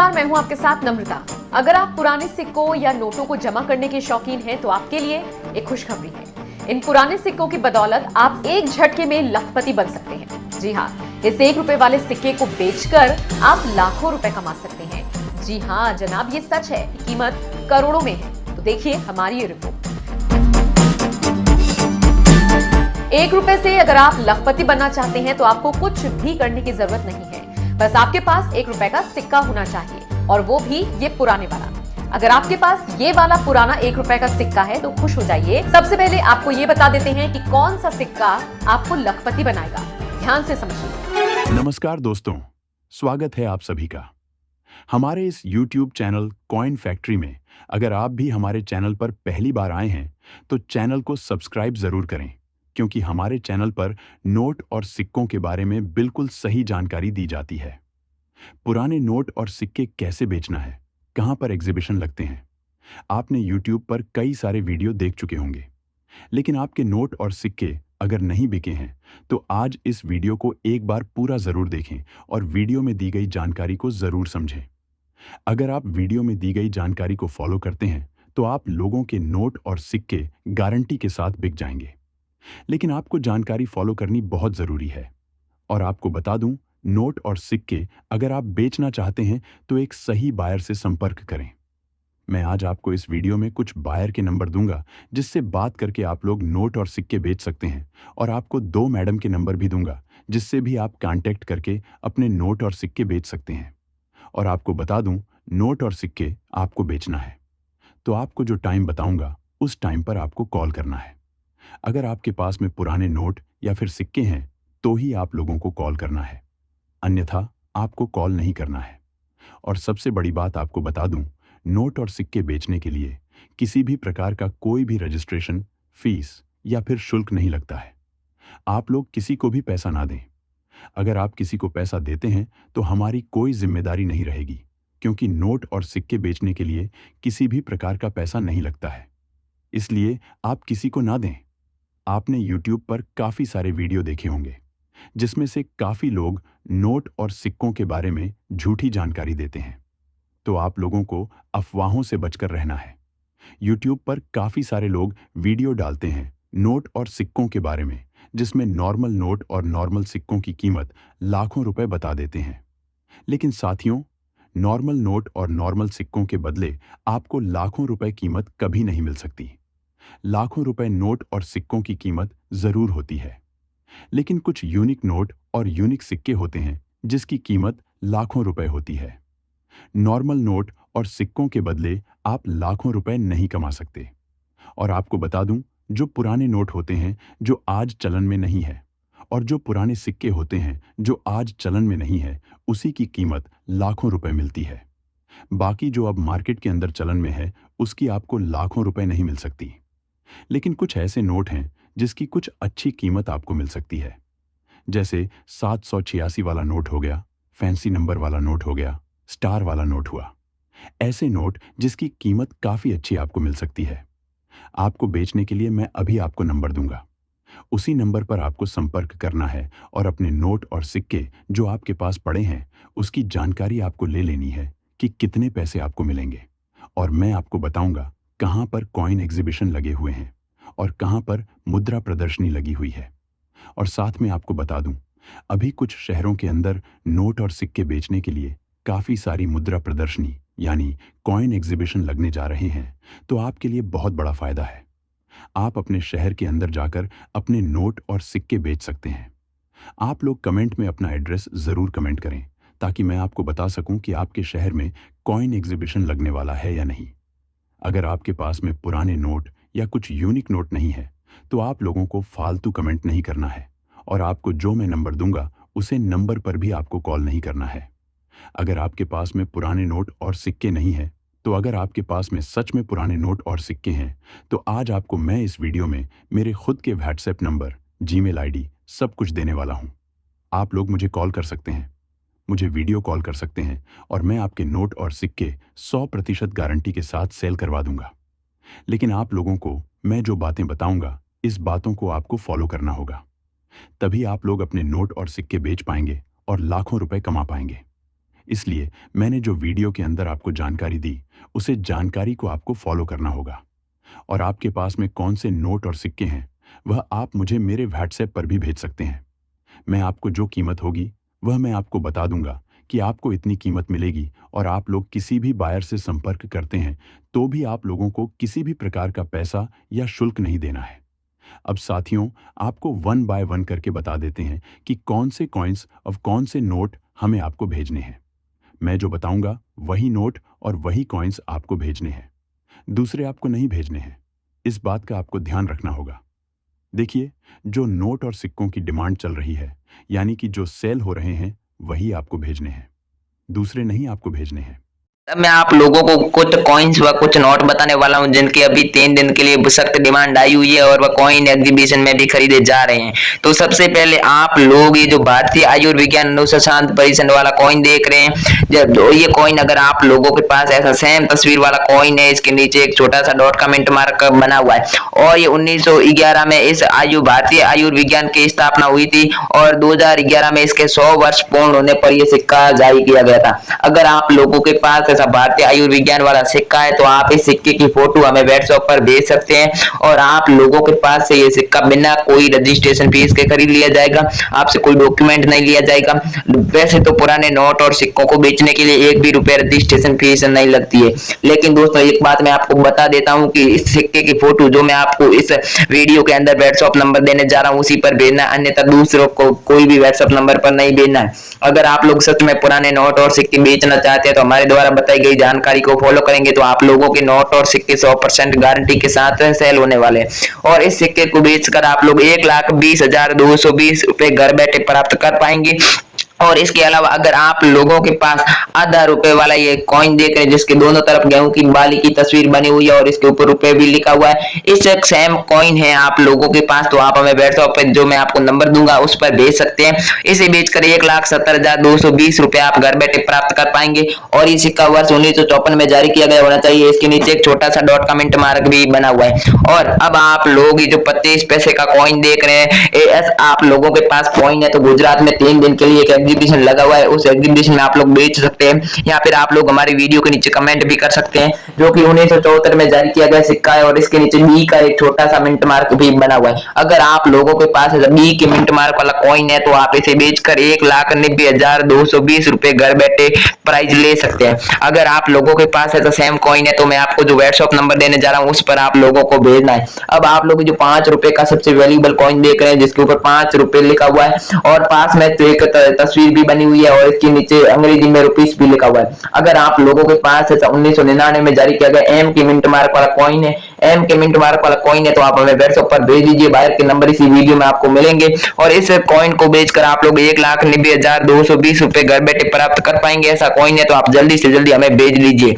नमस्कार, मैं हूं आपके साथ नम्रता। अगर आप पुराने सिक्कों या नोटों को जमा करने के शौकीन हैं तो आपके लिए एक खुशखबरी है। इन पुराने सिक्कों की बदौलत आप एक झटके में लखपति बन सकते हैं। जी हाँ, इस 1 रुपए वाले सिक्के को बेचकर आप लाखों रुपए कमा सकते हैं। जी हाँ जनाब, ये सच है, कीमत करोड़ों में है। तो देखिए हमारी ये रिपोर्ट। 1 रुपए से अगर आप लखपति बनना चाहते हैं तो आपको कुछ भी करने की जरूरत नहीं है। बस आपके पास 1 रुपए का सिक्का होना चाहिए, और वो भी ये पुराने वाला। अगर आपके पास ये वाला पुराना 1 रुपए का सिक्का है तो खुश हो जाइए। सबसे पहले आपको ये बता देते हैं कि कौन सा सिक्का आपको लखपति बनाएगा। ध्यान से समझिए। नमस्कार दोस्तों, स्वागत है आप सभी का हमारे इस YouTube चैनल कॉइन फैक्ट्री में। अगर आप भी हमारे चैनल पर पहली बार आए हैं तो चैनल को सब्सक्राइब जरूर करें, क्योंकि हमारे चैनल पर नोट और सिक्कों के बारे में बिल्कुल सही जानकारी दी जाती है। पुराने नोट और सिक्के कैसे बेचना है, कहां पर एग्जीबिशन लगते हैं, आपने YouTube पर कई सारे वीडियो देख चुके होंगे। लेकिन आपके नोट और सिक्के अगर नहीं बिके हैं तो आज इस वीडियो को एक बार पूरा जरूर देखें और वीडियो में दी गई जानकारी को जरूर समझें। अगर आप वीडियो में दी गई जानकारी को फॉलो करते हैं तो आप लोगों के नोट और सिक्के गारंटी के साथ बिक जाएंगे। लेकिन आपको जानकारी फॉलो करनी बहुत जरूरी है। और आपको बता दूं, नोट और सिक्के अगर आप बेचना चाहते हैं तो एक सही बायर से संपर्क करें। मैं आज आपको इस वीडियो में कुछ बायर के नंबर दूंगा जिससे बात करके आप लोग नोट और सिक्के बेच सकते हैं, और आपको 2 मैडम के नंबर भी दूंगा जिससे भी आप कांटेक्ट करके अपने नोट और सिक्के बेच सकते हैं। और आपको बता दूं, नोट और सिक्के आपको बेचना है तो आपको जो टाइम बताऊंगा उस टाइम पर आपको कॉल करना है। अगर आपके पास में पुराने नोट या फिर सिक्के हैं तो ही आप लोगों को कॉल करना है, अन्यथा आपको कॉल नहीं करना है। और सबसे बड़ी बात आपको बता दूं, नोट और सिक्के बेचने के लिए किसी भी प्रकार का कोई भी रजिस्ट्रेशन, फीस या फिर शुल्क नहीं लगता है। आप लोग किसी को भी पैसा ना दें। अगर आप किसी को पैसा देते हैं तो हमारी कोई जिम्मेदारी नहीं रहेगी, क्योंकि नोट और सिक्के बेचने के लिए किसी भी प्रकार का पैसा नहीं लगता है। इसलिए आप किसी को ना दें। आपने YouTube पर काफी सारे वीडियो देखे होंगे जिसमें से काफी लोग नोट और सिक्कों के बारे में झूठी जानकारी देते हैं, तो आप लोगों को अफवाहों से बचकर रहना है। YouTube पर काफी सारे लोग वीडियो डालते हैं नोट और सिक्कों के बारे में, जिसमें नॉर्मल नोट और नॉर्मल सिक्कों की कीमत लाखों रुपए बता देते हैं। लेकिन साथियों, नॉर्मल नोट और नॉर्मल सिक्कों के बदले आपको लाखों रुपए कीमत कभी नहीं मिल सकती। लाखों रुपए नोट और सिक्कों की कीमत जरूर होती है, लेकिन कुछ यूनिक नोट और यूनिक सिक्के होते हैं जिसकी कीमत लाखों रुपए होती है। नॉर्मल नोट और सिक्कों के बदले आप लाखों रुपए नहीं कमा सकते। और आपको बता दूं, जो पुराने नोट होते हैं जो आज चलन में नहीं है, और जो पुराने सिक्के होते हैं जो आज चलन में नहीं है, उसी की कीमत लाखों रुपए मिलती है। बाकी जो अब मार्केट के अंदर चलन में है उसकी आपको लाखों रुपए नहीं मिल सकती। लेकिन कुछ ऐसे नोट हैं जिसकी कुछ अच्छी कीमत आपको मिल सकती है, जैसे 786 वाला नोट हो गया, फैंसी नंबर वाला नोट हो गया, स्टार वाला नोट हुआ। ऐसे नोट जिसकी कीमत काफी अच्छी आपको मिल सकती है। आपको बेचने के लिए मैं अभी आपको नंबर दूंगा, उसी नंबर पर आपको संपर्क करना है और अपने नोट और सिक्के जो आपके पास पड़े हैं उसकी जानकारी आपको ले लेनी है कि कितने पैसे आपको मिलेंगे। और मैं आपको बताऊंगा कहां पर कॉइन एग्जीबिशन लगे हुए हैं और कहां पर मुद्रा प्रदर्शनी लगी हुई है। और साथ में आपको बता दूं, अभी कुछ शहरों के अंदर नोट और सिक्के बेचने के लिए काफी सारी मुद्रा प्रदर्शनी यानी कॉइन एग्जीबिशन लगने जा रहे हैं, तो आपके लिए बहुत बड़ा फायदा है। आप अपने शहर के अंदर जाकर अपने नोट और सिक्के बेच सकते हैं। आप लोग कमेंट में अपना एड्रेस जरूर कमेंट करें ताकि मैं आपको बता सकूं कि आपके शहर में कॉइन एग्जीबिशन लगने वाला है या नहीं। अगर आपके पास में पुराने नोट या कुछ यूनिक नोट नहीं है तो आप लोगों को फालतू कमेंट नहीं करना है, और आपको जो मैं नंबर दूंगा उसे नंबर पर भी आपको कॉल नहीं करना है। अगर आपके पास में पुराने नोट और सिक्के नहीं है, तो अगर आपके पास में सच में पुराने नोट और सिक्के हैं तो आज आपको मैं इस वीडियो में मेरे खुद के व्हाट्सएप नंबर, जीमेल आईडी सब कुछ देने वाला हूं। आप लोग मुझे कॉल कर सकते हैं, मुझे वीडियो कॉल कर सकते हैं, और मैं आपके नोट और सिक्के 100% गारंटी के साथ सेल करवा दूंगा। लेकिन आप लोगों को मैं जो बातें बताऊंगा, इस बातों को आपको फॉलो करना होगा, तभी आप लोग अपने नोट और सिक्के बेच पाएंगे और लाखों रुपए कमा पाएंगे। इसलिए मैंने जो वीडियो के अंदर आपको जानकारी दी, उसे जानकारी को आपको फॉलो करना होगा। और आपके पास में कौन से नोट और सिक्के हैं, वह आप मुझे मेरे व्हाट्सएप पर भी भेज सकते हैं। मैं आपको जो कीमत होगी, वह मैं आपको बता दूंगा कि आपको इतनी कीमत मिलेगी, और आप लोग किसी भी बायर से संपर्क करते हैं तो भी आप लोगों को किसी भी प्रकार का पैसा या शुल्क नहीं देना है। अब साथियों, आपको वन बाय वन करके बता देते हैं कि कौन से कॉइन्स और कौन से नोट हमें आपको भेजने हैं। मैं जो बताऊंगा वही नोट और वही कॉइन्स आपको भेजने हैं, दूसरे आपको नहीं भेजने हैं। इस बात का आपको ध्यान रखना होगा। देखिए, जो नोट और सिक्कों की डिमांड चल रही है, यानी कि जो सेल हो रहे हैं, वही आपको भेजने हैं, दूसरे नहीं आपको भेजने हैं। अब मैं आप लोगों को कुछ कॉइन्स व कुछ नोट बताने वाला हूं जिनकी अभी 3 दिन के लिए सख्त डिमांड आई हुई है और वह कॉइन एग्जीबिशन में भी खरीदे जा रहे हैं। तो सबसे पहले आप लोग ये जो भारतीय आयुर्विज्ञान अनुसंधान परिषद वाला कॉइन देख रहे हैं, जब ये कॉइन अगर आप लोगों के पास ऐसा सेम तस्वीर वाला कॉइन है, इसके नीचे एक छोटा सा डॉट का मिंट मार्क बना हुआ है, और ये 1911 में इस भारतीय आयुर्विज्ञान की स्थापना हुई थी और 2011 में इसके 100 वर्ष पूर्ण होने पर यह सिक्का जारी किया गया था। अगर आप लोगों के पास भारतीय आयुर्विज्ञान वाला सिक्का है तो आप इस सिक्के की फोटो हमें व्हाट्सएप पर भेज सकते हैं और आप लोगों के पास से ये सिक्का बिना कोई रजिस्ट्रेशन फीस के खरीद लिया जाएगा। आपसे कोई डॉक्यूमेंट नहीं लिया जाएगा। वैसे तो पुराने नोट और सिक्कों को बेचने के लिए 1 भी रुपए रजिस्ट्रेशन फीस नहीं लगती है, लेकिन दोस्तों एक बात मैं आपको बता देता हूं कि इस सिक्के की फोटो जो मैं आपको इस वीडियो के अंदर व्हाट्सएप नंबर देने जा रहा हूं उसी पर भेजना, अन्यथा दूसरों को कोई भी व्हाट्सएप नंबर पर नहीं भेजना है। अगर आप लोग सच में पुराने नोट और सिक्के बेचना चाहते हैं तो हमारे द्वारा बताई गई जानकारी को फॉलो करेंगे तो आप लोगों के नोट और सिक्के 100% गारंटी के साथ सेल होने वाले हैं और इस सिक्के को बेचकर आप लोग 1,20,220 रुपए घर बैठे प्राप्त कर पाएंगे। और इसके अलावा अगर आप लोगों के पास आधा रुपए वाला ये कॉइन देख रहे हैं जिसके दोनों तरफ गेहूं की बाली की तस्वीर बनी हुई है और इसके ऊपर रुपए भी लिखा हुआ है, इस एक सेम कॉइन है आप लोगों के पास तो आप हमें व्हाट्सएप पे जो मैं आपको नंबर दूंगा उस पर भेज सकते हैं। इसे बेचकर 1,70,220 रुपए आप घर बैठे प्राप्त कर पाएंगे और ये सिक्का वर्ष 1954 में जारी किया गया होना चाहिए। इसके नीचे एक छोटा सा डॉट का मिंट मार्क भी बना हुआ है। और अब आप लोग ये जो 25 पैसे का कॉइन देख रहे हैं, एएस आप लोगों के पास कॉइन है तो गुजरात में 3 दिन के लिए एक एग्जीबिशन लगा हुआ है, उस एग्जीबिशन में आप लोग बेच सकते हैं या फिर आप लोग हमारी वीडियो के नीचे कमेंट भी कर सकते हैं। जो कि 1974 में जारी किया गया सिक्का है और इसके नीचे बी का एक छोटा सा मिंट मार्क भी बना हुआ है। अगर आप लोगों के पास बी के मिंट मार्क वाला कॉइन है तो आप इसे बेचकर 1,90,220 रुपए घर बैठे प्राइज ले सकते हैं। अगर आप लोगों के पास ऐसा सेम कॉइन है तो मैं आपको जो व्हाट्सएप नंबर देने जा रहा हूं उस पर आप लोगों को भेजना है। अब आप लोग जो 5 रुपए का सबसे वैल्यूएबल कॉइन देख रहे हैं जिसके ऊपर 5 रुपए लिखा हुआ है और पास में तो एक तस्वीर भी बनी हुई है और इसके नीचे अंग्रेजी में रुपीस भी लिखा हुआ है। अगर आप लोगों के पास 1999 में जारी किया गया एम के मिंट मार्क वाला कॉइन है, एम के मिंट मार्क वाला कॉइन है तो आप हमें व्हाट्सएप पर भेज दीजिए। बाहर के नंबर इसी वीडियो में आपको मिलेंगे और इस कॉइन को बेचकर आप लोग 1,90,220 रुपए घर बैठे प्राप्त कर पाएंगे। ऐसा कॉइन है तो आप जल्दी से जल्दी हमें भेज लीजिए।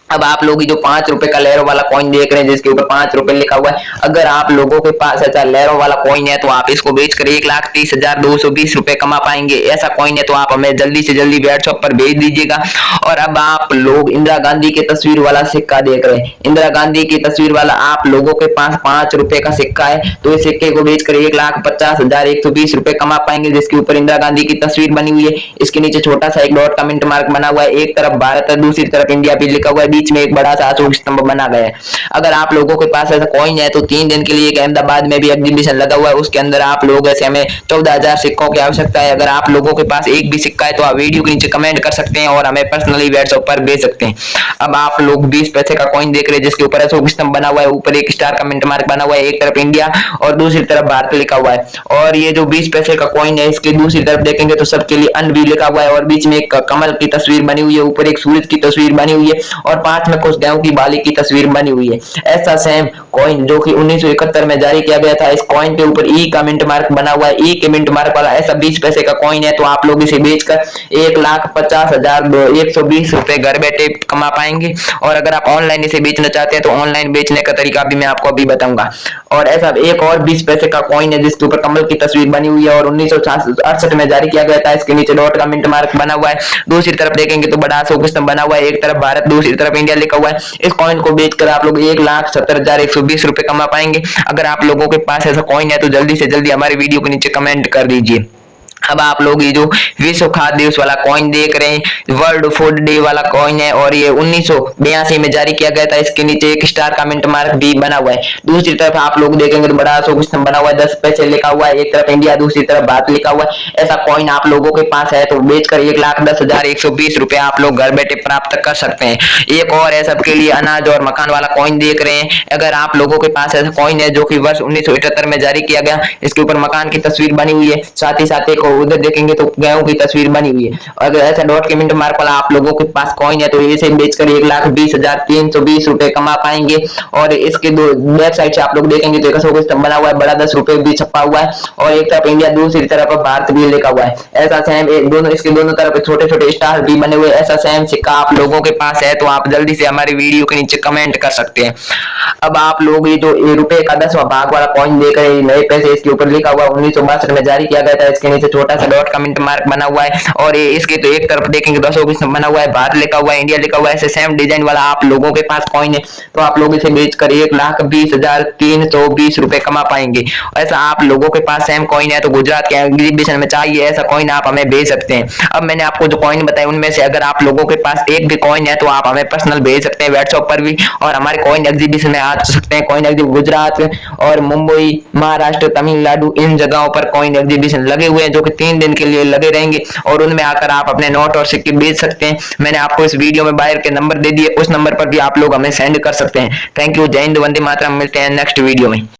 अब आप लोग जो 5 रुपए का लहरों वाला कॉइन देख रहे हैं जिसके ऊपर 5 रुपए लिखा हुआ है, अगर आप लोगों के पास ऐसा लहरों वाला कॉइन है तो आप इसको बेचकर 1,30,220 रुपए कमा पाएंगे। ऐसा कॉइन है तो आप हमें जल्दी से जल्दी व्हाट्सएप पर भेज दीजिएगा। और अब आप लोग इंदिरा गांधी की तस्वीर वाला सिक्का देख रहे हैं, इंदिरा गांधी की तस्वीर वाला आप लोगों के पास 5 रुपए का सिक्का है तो इस सिक्के को बेचकर 1,50,120 रुपए कमा पाएंगे जिसके ऊपर इंदिरा गांधी की तस्वीर बनी हुई है। इसके नीचे छोटा सा एक डॉट का मिंट मार्क बना हुआ है, एक तरफ भारत है दूसरी तरफ इंडिया भी लिखा हुआ है, बीच में एक बड़ा सा अशोक स्तंभ बना गया है। अगर आप लोगों के पास ऐसा कॉइन है तो 3 दिन के लिए एक अहमदाबाद में भी एग्जीबिशन लगा हुआ है, उसके अंदर आप लोग ऐसे हमें 14,000 सिक्कों की आवश्यकता है। अगर आप लोगों के पास एक भी सिक्का है तो आप वीडियो के नीचे कमेंट कर सकते हैं और हमें पर्सनली व्हाट्सएप पर भेज सकते हैं। अब आप लोग 20 पैसे का कॉइन देख रहे हैं जिसके ऊपर अशोक स्तंभ बना हुआ है, ऊपर एक स्टार का मिंट मार्क बना हुआ है, एक तरफ इंडिया और दूसरी तरफ भारत लिखा हुआ है। और ये जो 20 पैसे का कॉइन है इसके दूसरी तरफ देखेंगे तो सबके लिए अन भी लिखा हुआ है और बीच में एक कमल की तस्वीर बनी हुई है, ऊपर एक सूरज की तस्वीर बनी हुई है और 5 में कुछ गेहूं की बाली की तस्वीर बनी हुई है। ऐसा सेम कॉइन जो कि 1971 में जारी किया गया था, इस कॉइन के ऊपर ई का मिंट मार्क बना हुआ है, ई के मिंट मार्क वाला ऐसा 20 पैसे का कॉइन है तो आप लोग इसे बेचकर 1,50,120 रुपए घर बैठे कमा पाएंगे। और अगर आप ऑनलाइन इसे बेचना चाहते हैं तो ऑनलाइन बेचने का तरीका भी मैं आपको अभी बताऊंगा। और ऐसा एक और 20 पैसे का कॉइन है जिसके ऊपर कमल की तस्वीर बनी हुई है और 1968 में जारी किया गया था, इसके नीचे डॉट का मिंट मार्क बना हुआ है, दूसरी तरफ देखेंगे तो बड़ा अशोक स्तंभ बना हुआ है, एक तरफ भारत दूसरी तरफ इंडिया लिखा हुआ है। इस कॉइन को बेचकर आप लोग 1,70,120 रुपए कमा पाएंगे। अगर आप लोगों के पास ऐसा कॉइन है तो जल्दी से जल्दी हमारे वीडियो के नीचे कमेंट कर दीजिए। अब आप लोग ये जो विश्व खाद्य दिवस वाला कॉइन देख रहे हैं, वर्ल्ड फूड डे वाला कॉइन है और ये 1982 में जारी किया गया था। इसके नीचे एक स्टार का मिंट मार्क भी बना हुआ है। दूसरी तरफ आप लोग देखेंगे तो बड़ा अशोक स्तंभ बना हुआ है, 10 पैसे लिखा हुआ है, एक तरफ इंडिया दूसरी तरफ भारत लिखा हुआ है। ऐसा कॉइन आप लोगों के पास है तो बेचकर 1,10,120 रुपए आप लोग घर बैठे प्राप्त कर सकते हैं। एक और है सबके लिए अनाज और मकान वाला कॉइन देख रहे हैं। अगर आप लोगों के पास ऐसा कॉइन है जो कि वर्ष 1978 में जारी किया गया, इसके ऊपर मकान की तस्वीर बनी हुई है, साथ ही साथ एक उधर देखेंगे तो गेहूं की तस्वीर बनी हुई है। अगर ऐसा डॉट के मिंट मार्क वाला आप लोगों के पास कॉइन है तो इसे बेचकर 1,20,320 रुपए कमा पाएंगे। और इसके दो बैक साइड से आप लोग देखेंगे तो एक अशोक स्तंभ बना हुआ है, बड़ा 10 रुपए भी छपा हुआ है और एक तरफ इंडिया दूसरी तरफ भारत भी लिखा हुआ है। ऐसा सेम दोनों इसके दोनों तरफ छोटे छोटे स्टार भी बने हुए। ऐसा सेम सिक्का आप लोगों के पास है तो आप जल्दी से हमारी वीडियो के नीचे कमेंट कर सकते हैं। अब आप लोग ये जो रुपए का 10वां भाग वाला कॉइन देख रहे हैं, नए पैसे, इसके ऊपर लिखा हुआ 1962 में जारी किया गया था। इसके नीचे छोटा सा डॉट का मिंट मार्क बना हुआ है और ये इसके तो एक तरफ देखेंगे तो अशोक स्तंभ बना हुआ है, भारत लिखा हुआ है, इंडिया लिखा हुआ है। ऐसे सेम डिजाइन वाला आप लोगों के पास कॉइन है तो आप लोग इसे बेचकर 1,20,320 रुपए कमा पाएंगे। ऐसा आप लोगों के पास सेम कॉइन है तो गुजरात के एग्जीबिशन में चाहिए ऐसा कॉइन आप हमें भेज सकते हैं। अब मैंने आपको जो कॉइन बताए उनमें से अगर आप लोगों के पास एक भी कॉइन है तो आप हमें पर्सनल भेज सकते हैं व्हाट्सएप पर भी और हमारे कॉइन एग्जीबिशन में आ सकते हैं। कॉइन एग्जीबिशन गुजरात और मुंबई, महाराष्ट्र, तमिलनाडु इन जगहों पर कॉइन एग्जीबिशन लगे हुए हैं जो कि 3 दिन के लिए लगे रहेंगे और उनमें आकर आप अपने नोट और सिक्के बेच सकते हैं। मैंने आपको इस वीडियो में बायर के नंबर दे दिए, उस नंबर पर भी आप लोग हमें सेंड कर सकते हैं। Thank you. जय हिंद, वंदे मातरम। मिलते हैं नेक्स्ट वीडियो में।